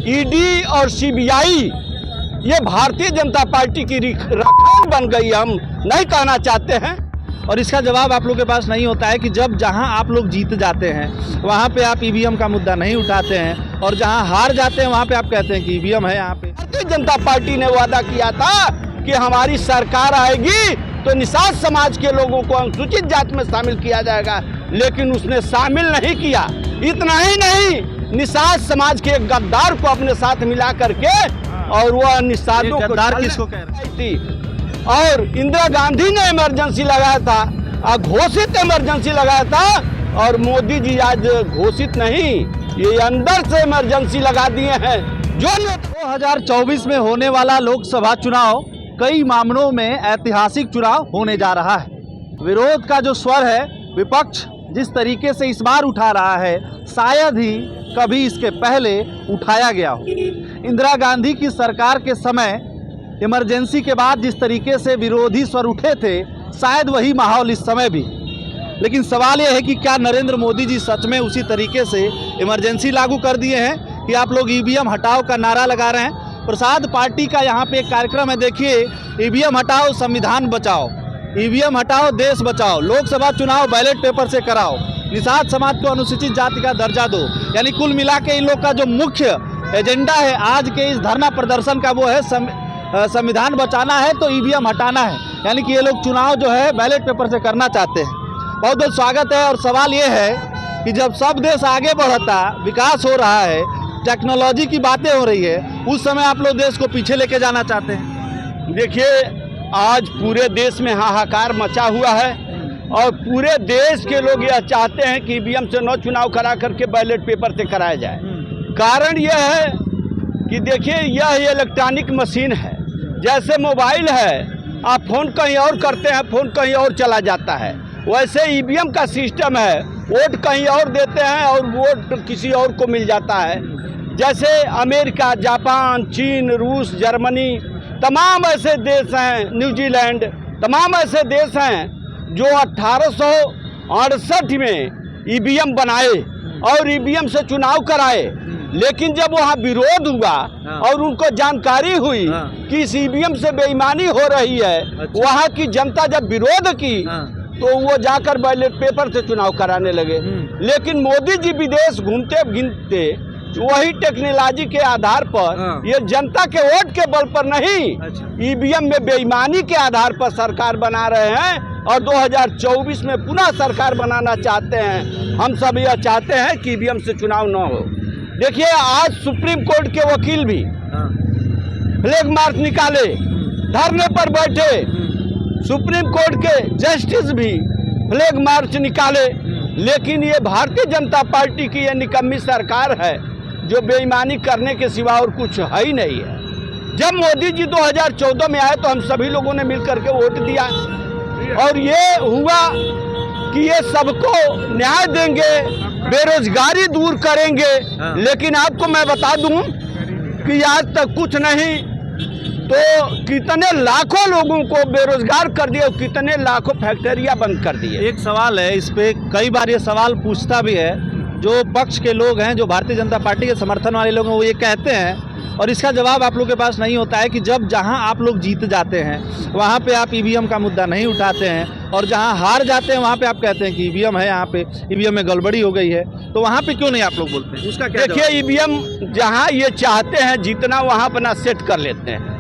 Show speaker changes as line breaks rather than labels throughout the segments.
ED और CBI ये Bharatiya Janata party की रखाल बन गई, हम नहीं कहना चाहते हैं।
और इसका जवाब आप लोग के पास नहीं होता है कि जब जहां आप लोग जीत जाते हैं वहां पे आप ईवीएम का मुद्दा नहीं उठाते हैं, और जहां हार जाते हैं वहां पे आप कहते हैं कि ईवीएम है यहाँ पे।
भारतीय जनता पार्टी ने वादा किया था कि हमारी सरकार आएगी तो निषाद समाज के लोगों को अनुसूचित जाति में शामिल किया जाएगा, लेकिन उसने शामिल नहीं किया। इतना ही नहीं, निषाद समाज के एक गद्दार को अपने साथ मिला करके, और वह निषादों को
गद्दार किसको कह रहे
थी, और इंदिरा गांधी ने इमरजेंसी लगाया था, घोषित इमरजेंसी लगाया था, और मोदी जी आज घोषित नहीं, ये अंदर से इमरजेंसी लगा दिए हैं। जो
2024 में होने वाला लोकसभा चुनाव कई मामलों में ऐतिहासिक चुनाव होने जा रहा है। विरोध का जो स्वर है, विपक्ष जिस तरीके से इस बार उठा रहा है, शायद ही कभी इसके पहले उठाया गया हो। इंदिरा गांधी की सरकार के समय इमरजेंसी के बाद जिस तरीके से विरोधी स्वर उठे थे, शायद वही माहौल इस समय भी। लेकिन सवाल यह है कि क्या नरेंद्र मोदी जी सच में उसी तरीके से इमरजेंसी लागू कर दिए हैं कि आप लोग ईवीएम हटाओ का नारा लगा रहे हैं। प्रसाद पार्टी का यहाँ पे एक कार्यक्रम है, देखिए, ईवीएम हटाओ संविधान बचाओ, ईवीएम हटाओ देश बचाओ, लोकसभा चुनाव बैलेट पेपर से कराओ, निषाद समाज को अनुसूचित जाति का दर्जा दो। यानी कुल मिला के इन लोग का जो मुख्य एजेंडा है आज के इस धरना प्रदर्शन का, वो है संविधान बचाना है तो ईवीएम हटाना है। यानी कि ये लोग चुनाव जो है बैलेट पेपर से करना चाहते हैं। बहुत बहुत स्वागत है। और सवाल ये है कि जब सब देश आगे बढ़ता, विकास हो रहा है, टेक्नोलॉजी की बातें हो रही है, उस समय आप लोग देश को पीछे लेके जाना चाहते हैं।
देखिए, आज पूरे देश में हाहाकार मचा हुआ है, और पूरे देश के लोग यह चाहते हैं कि ईवीएम से न चुनाव करा करके बैलेट पेपर से कराया जाए। कारण यह है कि देखिए, यह इलेक्ट्रॉनिक मशीन है, जैसे मोबाइल है, आप फोन कहीं और करते हैं, फोन कहीं और चला जाता है, वैसे ईवीएम का सिस्टम है, वोट कहीं और देते हैं और वोट किसी और को मिल जाता है। जैसे अमेरिका, जापान, चीन, रूस, जर्मनी, तमाम ऐसे देश हैं, न्यूजीलैंड, तमाम ऐसे देश हैं जो 1868 में ईवीएम बनाए और ईवीएम से चुनाव कराए। लेकिन जब वहाँ विरोध हुआ और उनको जानकारी हुई कि इस ईवीएम से बेईमानी हो रही है, वहाँ की जनता जब विरोध की तो वो जाकर बैलेट पेपर से चुनाव कराने लगे। लेकिन मोदी जी विदेश घूमते घूमते वही टेक्नोलॉजी के आधार पर, ये जनता के वोट के बल पर नहीं, ईवीएम में बेईमानी के आधार पर सरकार बना रहे हैं, और 2024 में पुनः सरकार बनाना चाहते हैं। हम सब यह चाहते हैं कि ईवीएम से चुनाव न हो। देखिए, आज सुप्रीम कोर्ट के वकील भी फ्लैग मार्च निकाले, धरने पर बैठे, सुप्रीम कोर्ट के जस्टिस भी फ्लैग मार्च निकाले। लेकिन ये भारतीय जनता पार्टी की ये निकम्मी सरकार है जो बेईमानी करने के सिवा और कुछ है ही नहीं है। जब मोदी जी 2014 में आए तो हम सभी लोगों ने मिलकर के वोट दिया, और ये हुआ कि ये सबको न्याय देंगे, बेरोजगारी दूर करेंगे। लेकिन आपको मैं बता दूं कि आज तक कुछ नहीं तो कितने लाखों लोगों को बेरोजगार कर दिए, कितने लाखों फैक्ट्रियां बंद कर दिए।
एक सवाल है, इस पे कई बार ये सवाल पूछता भी है, जो पक्ष के लोग हैं, जो भारतीय जनता पार्टी के समर्थन वाले लोग हैं, वो ये कहते हैं, और इसका जवाब आप लोग के पास नहीं होता है कि जब जहां आप लोग जीत जाते हैं वहां पे आप ईवीएम का मुद्दा नहीं उठाते हैं, और जहां हार जाते हैं वहां पे आप कहते हैं कि ईवीएम है, यहाँ पे ईवीएम में गड़बड़ी हो गई है, तो वहां पे क्यों नहीं आप लोग बोलते हैं? उसका क्या?
देखिए, ईवीएम जहां ये चाहते हैं जितना वहां अपना सेट कर लेते हैं।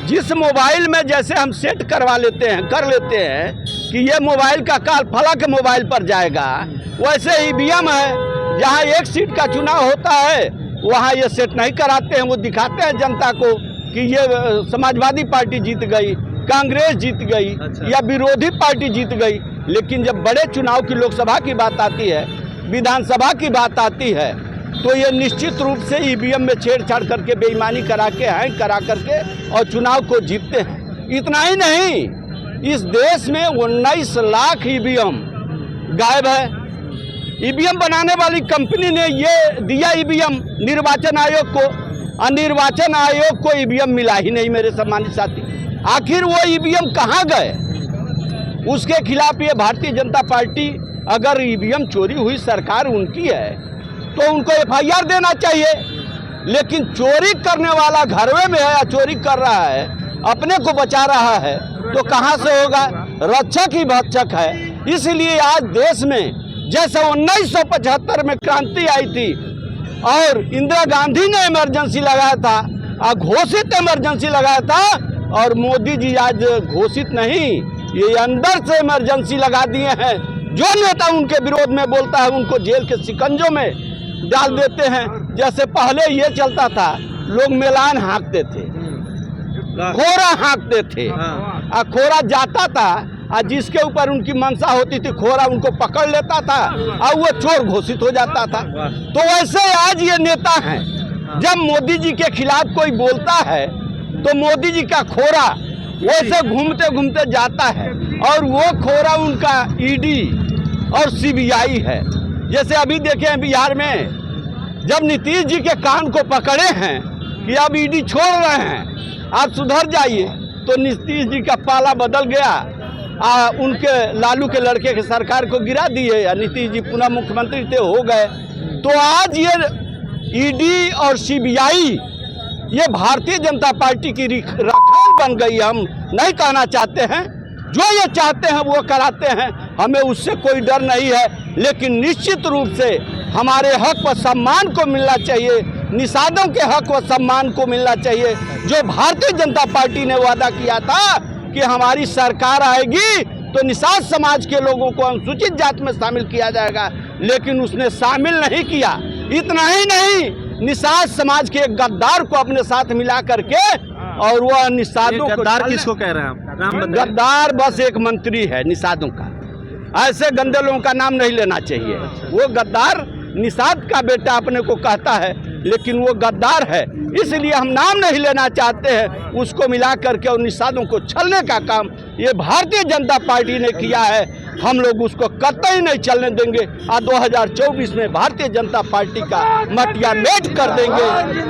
जिस मोबाइल में जैसे हम सेट करवा लेते हैं, कर लेते हैं कि ये मोबाइल का काल फला के मोबाइल पर जाएगा, वैसे ईवीएम है, जहां एक सीट का चुनाव होता है वहां ये सेट नहीं कराते हैं। वो दिखाते हैं जनता को कि ये समाजवादी पार्टी जीत गई, कांग्रेस जीत गई, या विरोधी पार्टी जीत गई। लेकिन जब बड़े चुनाव की, लोकसभा की बात आती है, विधानसभा की बात आती है, तो ये निश्चित रूप से ईवीएम में छेड़छाड़ करके, बेईमानी करा के, हैंग करा करके और चुनाव को जीतते हैं। इतना ही नहीं, इस देश में 19 लाख ईवीएम गायब है। ईवीएम बनाने वाली कंपनी ने ये दिया ईवीएम निर्वाचन आयोग को, और निर्वाचन आयोग को ईवीएम मिला ही नहीं। मेरे सम्मानित साथी, आखिर वो ईवीएम कहाँ गए? उसके खिलाफ ये भारतीय जनता पार्टी, अगर ईवीएम चोरी हुई, सरकार उनकी है, तो उनको एफआईआर देना चाहिए। लेकिन चोरी करने वाला घरवे में है या चोरी कर रहा है, अपने को बचा रहा है, तो कहाँ से होगा? रक्षक ही भक्षक है। इसलिए आज देश में जैसे 1975 में क्रांति आई थी और इंदिरा गांधी ने इमरजेंसी लगाया था, घोषित इमरजेंसी लगाया था, और मोदी जी आज घोषित नहीं, ये अंदर से इमरजेंसी लगा दिए हैं। जो नेता उनके विरोध में बोलता है उनको जेल के शिकंजों में डाल देते हैं। जैसे पहले ये चलता था, लोग मेलान हाँकते थे, खोरा हाँकते थे, खोरा जाता था, जिसके ऊपर उनकी मंशा होती थी खोरा उनको पकड़ लेता था और वो चोर घोषित हो जाता था। तो वैसे आज ये नेता हैं, जब मोदी जी के खिलाफ कोई बोलता है तो मोदी जी का खोरा वैसे घूमते घूमते जाता है, और वो खोरा उनका ईडी और सीबीआई है। जैसे अभी देखें बिहार में जब नीतीश जी के कान को पकड़े हैं कि अब ईडी छोड़ रहे हैं, आप सुधर जाइए, तो नीतीश जी का पाला बदल गया, उनके लालू के लड़के के सरकार को गिरा दिए, नीतीश जी पुनः मुख्यमंत्री थे, हो गए। तो आज ये ईडी और सीबीआई ये भारतीय जनता पार्टी की राखाल बन गई। हम नहीं कहना चाहते हैं, जो ये चाहते हैं वो कराते हैं, हमें उससे कोई डर नहीं है। लेकिन निश्चित रूप से हमारे हक व सम्मान को मिलना चाहिए, निषादों के हक व सम्मान को मिलना चाहिए। जो भारतीय जनता पार्टी ने वादा किया था कि हमारी सरकार आएगी तो निषाद समाज के लोगों को अनुसूचित जाति में शामिल किया जाएगा, लेकिन उसने शामिल नहीं किया। इतना ही नहीं, निषाद समाज के एक गद्दार को अपने साथ मिला करके, और वह निषादों को,
गद्दार किसको कह रहे हैं आप?
गद्दार बस एक मंत्री है निषादों का, ऐसे गंदे लोगों का नाम नहीं लेना चाहिए। वो गद्दार निषाद का बेटा अपने को कहता है, लेकिन वो गद्दार है, इसलिए हम नाम नहीं लेना चाहते हैं। उसको मिला करके और निषादों को छलने का काम ये भारतीय जनता पार्टी ने किया है। हम लोग उसको कतई नहीं चलने देंगे। 2024 में भारतीय जनता पार्टी का मटिया मेट कर देंगे।